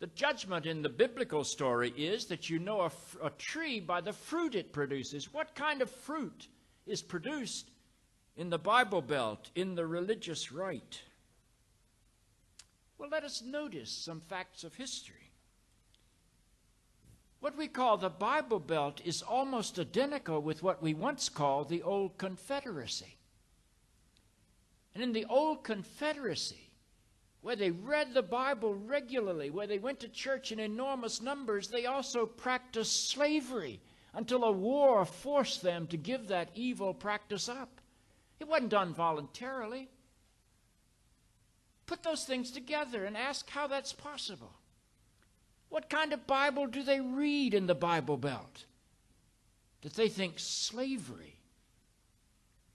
The judgment in the biblical story is that you know a tree by the fruit it produces. What kind of fruit is produced in the Bible Belt, in the religious rite? Well, let us notice some facts of history. What we call the Bible Belt is almost identical with what we once called the Old Confederacy. And in the Old Confederacy, where they read the Bible regularly, where they went to church in enormous numbers, they also practiced slavery until a war forced them to give that evil practice up. It wasn't done voluntarily. Put those things together and ask how that's possible. What kind of Bible do they read in the Bible Belt? That they think slavery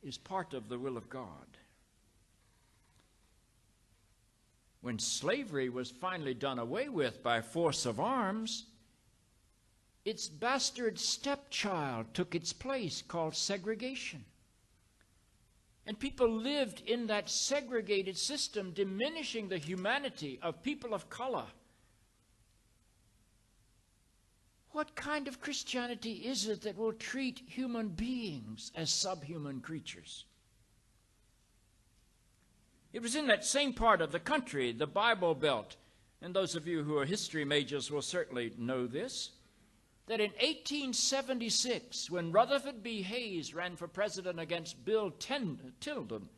is part of the will of God. When slavery was finally done away with by force of arms, its bastard stepchild took its place, called segregation. And people lived in that segregated system, diminishing the humanity of people of color. What kind of Christianity is it that will treat human beings as subhuman creatures? It was in that same part of the country, the Bible Belt, and those of you who are history majors will certainly know this, that in 1876, when Rutherford B. Hayes ran for president against Bill Tilden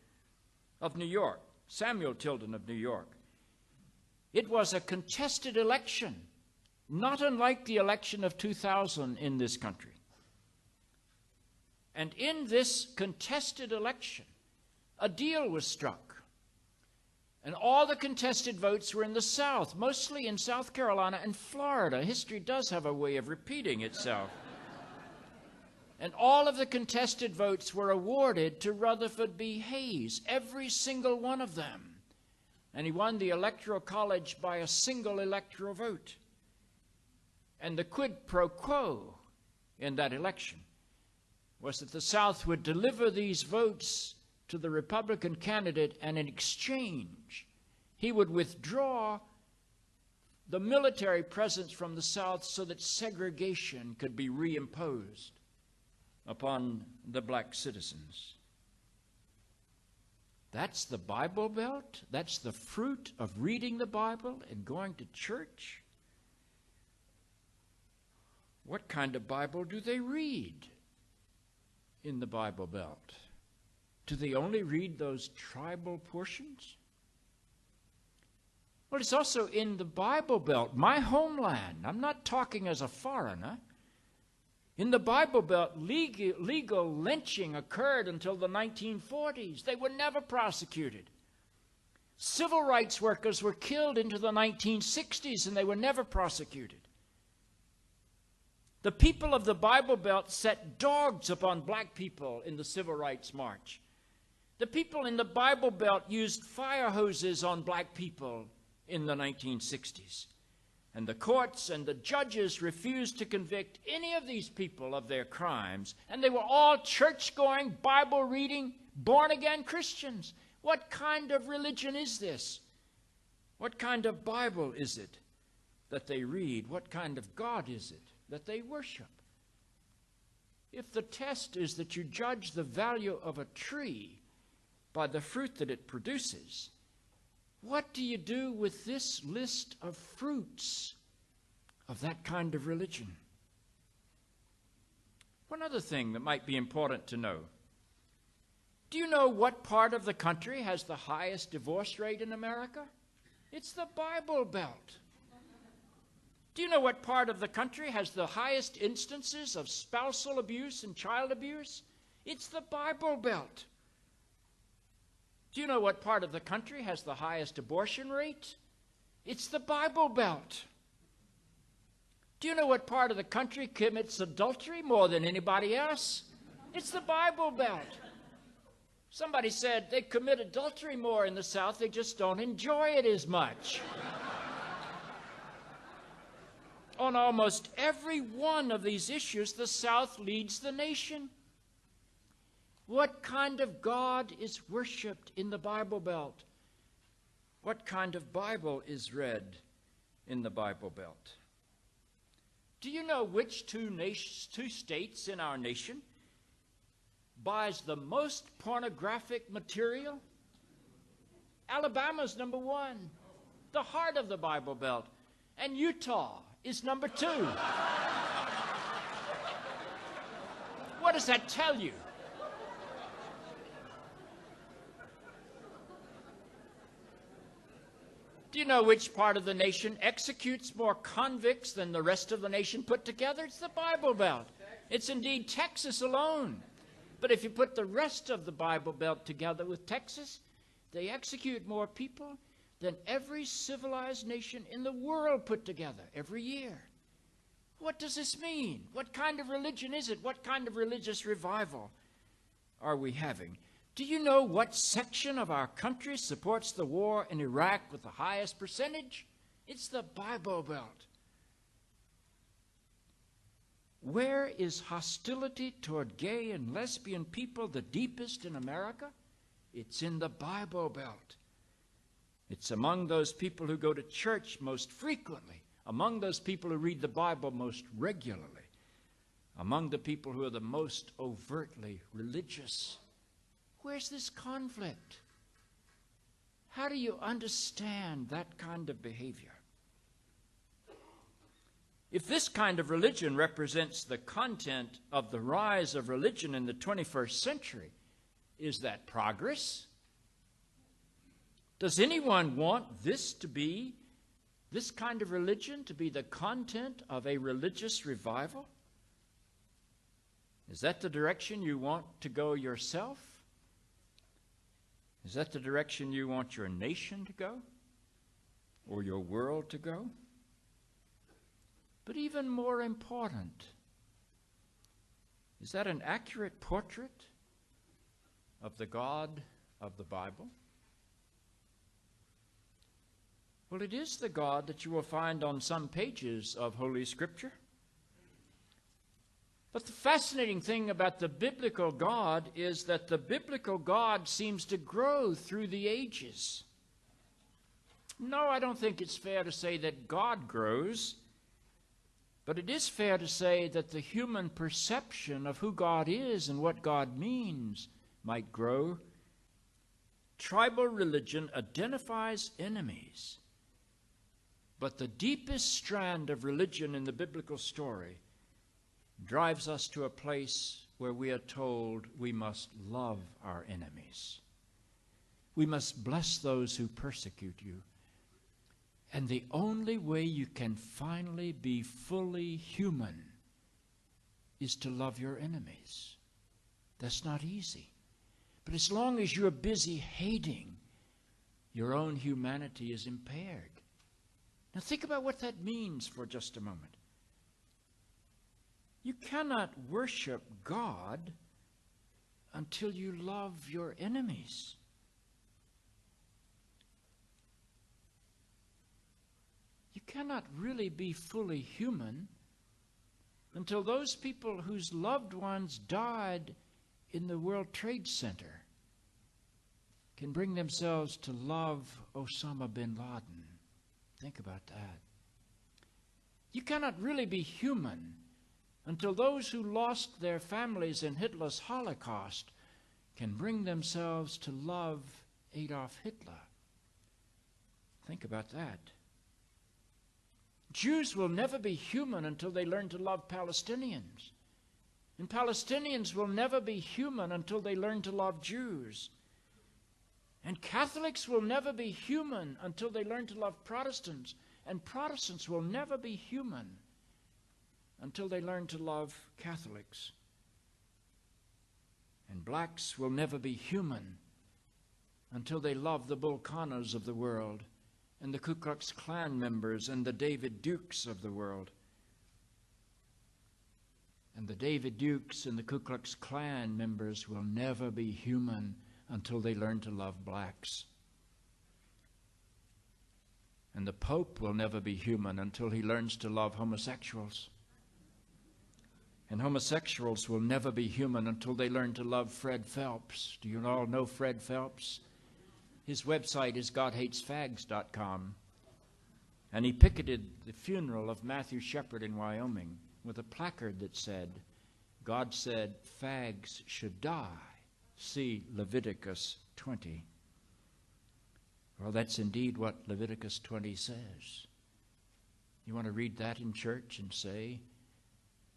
of New York, Samuel Tilden of New York, it was a contested election, not unlike the election of 2000 in this country. And in this contested election, a deal was struck. And all the contested votes were in the South, mostly in South Carolina and Florida. History does have a way of repeating itself. And all of the contested votes were awarded to Rutherford B. Hayes, every single one of them. And he won the Electoral College by a single electoral vote. And the quid pro quo in that election was that the South would deliver these votes to the Republican candidate, and in exchange, he would withdraw the military presence from the South so that segregation could be reimposed upon the black citizens. That's the Bible Belt. That's the fruit of reading the Bible and going to church. What kind of Bible do they read in the Bible Belt? Do they only read those tribal portions? Well, it's also in the Bible Belt, my homeland. I'm not talking as a foreigner. In the Bible Belt, legal lynching occurred until the 1940s. They were never prosecuted. Civil rights workers were killed into the 1960s, and they were never prosecuted. The people of the Bible Belt set dogs upon black people in the Civil Rights March. The people in the Bible Belt used fire hoses on black people in the 1960s. And the courts and the judges refused to convict any of these people of their crimes. And they were all church-going, Bible-reading, born-again Christians. What kind of religion is this? What kind of Bible is it that they read? What kind of God is it that they worship? If the test is that you judge the value of a tree by the fruit that it produces, what do you do with this list of fruits of that kind of religion? One other thing that might be important to know. Do you know what part of the country has the highest divorce rate in America? It's the Bible Belt. Do you know what part of the country has the highest instances of spousal abuse and child abuse? It's the Bible Belt. Do you know what part of the country has the highest abortion rate? It's the Bible Belt. Do you know what part of the country commits adultery more than anybody else? It's the Bible Belt. Somebody said they commit adultery more in the South, they just don't enjoy it as much. On almost every one of these issues, the South leads the nation. What kind of God is worshipped in the Bible Belt? What kind of Bible is read in the Bible Belt. Do you know which two states in our nation buys the most pornographic material? Alabama's number one, the heart of the Bible Belt, and Utah is number two. What does that tell you? Do you know which part of the nation executes more convicts than the rest of the nation put together? It's the Bible Belt. It's indeed Texas alone. But if you put the rest of the Bible Belt together with Texas, they execute more people than every civilized nation in the world put together every year. What does this mean? What kind of religion is it? What kind of religious revival are we having? Do you know what section of our country supports the war in Iraq with the highest percentage? It's the Bible Belt. Where is hostility toward gay and lesbian people the deepest in America? It's in the Bible Belt. It's among those people who go to church most frequently, among those people who read the Bible most regularly, among the people who are the most overtly religious. Where's this conflict? How do you understand that kind of behavior? If this kind of religion represents the content of the rise of religion in the 21st century, is that progress? Does anyone want this kind of religion to be the content of a religious revival? Is that the direction you want to go yourself? Is that the direction you want your nation to go? Or your world to go? But even more important, is that an accurate portrait of the God of the Bible? Well, it is the God that you will find on some pages of Holy Scripture. But the fascinating thing about the biblical God is that the biblical God seems to grow through the ages. No, I don't think it's fair to say that God grows, but it is fair to say that the human perception of who God is and what God means might grow. Tribal religion identifies enemies, but the deepest strand of religion in the biblical story drives us to a place where we are told we must love our enemies. We must bless those who persecute you. And the only way you can finally be fully human is to love your enemies. That's not easy. But as long as you're busy hating, your own humanity is impaired. Now think about what that means for just a moment. You cannot worship God until you love your enemies. You cannot really be fully human until those people whose loved ones died in the World Trade Center can bring themselves to love Osama bin Laden. Think about that. You cannot really be human until those who lost their families in Hitler's Holocaust can bring themselves to love Adolf Hitler. Think about that. Jews will never be human until they learn to love Palestinians. And Palestinians will never be human until they learn to love Jews. And Catholics will never be human until they learn to love Protestants. And Protestants will never be human until they learn to love Catholics. And blacks will never be human until they love the Volcanos of the world, and the Ku Klux Klan members, and the David Dukes of the world. And the David Dukes and the Ku Klux Klan members will never be human until they learn to love blacks. And the Pope will never be human until he learns to love homosexuals. And homosexuals will never be human until they learn to love Fred Phelps. Do you all know Fred Phelps? His website is godhatesfags.com. And he picketed the funeral of Matthew Shepard in Wyoming with a placard that said, God said fags should die. See Leviticus 20. Well, that's indeed what Leviticus 20 says. You want to read that in church and say,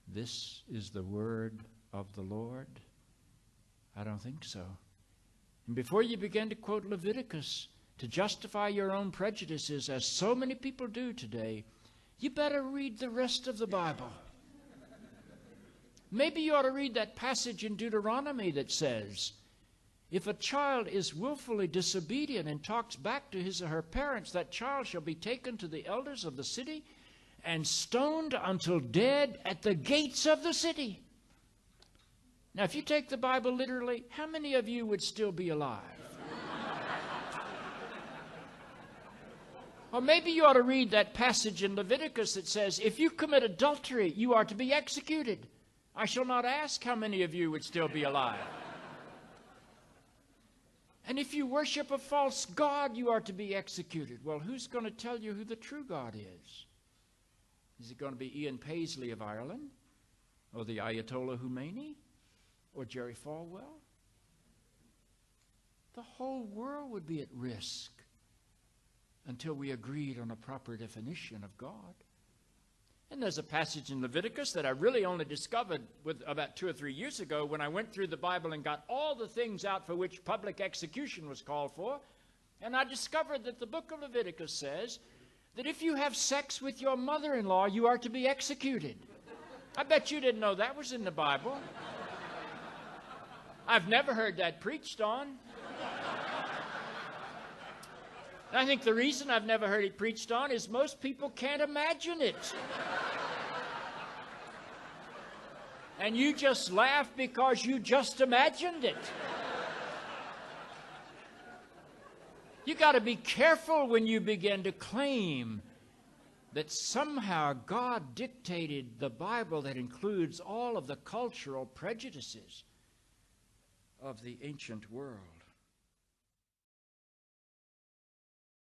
this is the word of the Lord? I don't think so. And before you begin to quote Leviticus to justify your own prejudices, as so many people do today, you better read the rest of the Bible. Maybe you ought to read that passage in Deuteronomy that says, if a child is willfully disobedient and talks back to his or her parents, that child shall be taken to the elders of the city and stoned until dead at the gates of the city. Now, if you take the Bible literally, how many of you would still be alive? Or maybe you ought to read that passage in Leviticus that says, if you commit adultery, you are to be executed. I shall not ask how many of you would still be alive. And if you worship a false god, you are to be executed. Well, who's going to tell you who the true God is? Is it going to be Ian Paisley of Ireland? Or the Ayatollah Khomeini? Or Jerry Falwell? The whole world would be at risk until we agreed on a proper definition of God. And there's a passage in Leviticus that I really only discovered about 2 or 3 years ago when I went through the Bible and got all the things out for which public execution was called for. And I discovered that the book of Leviticus says that if you have sex with your mother-in-law, you are to be executed. I bet you didn't know that was in the Bible. I've never heard that preached on. I think the reason I've never heard it preached on is most people can't imagine it. And you just laugh because you just imagined it. You got to be careful when you begin to claim that somehow God dictated the Bible that includes all of the cultural prejudices of the ancient world.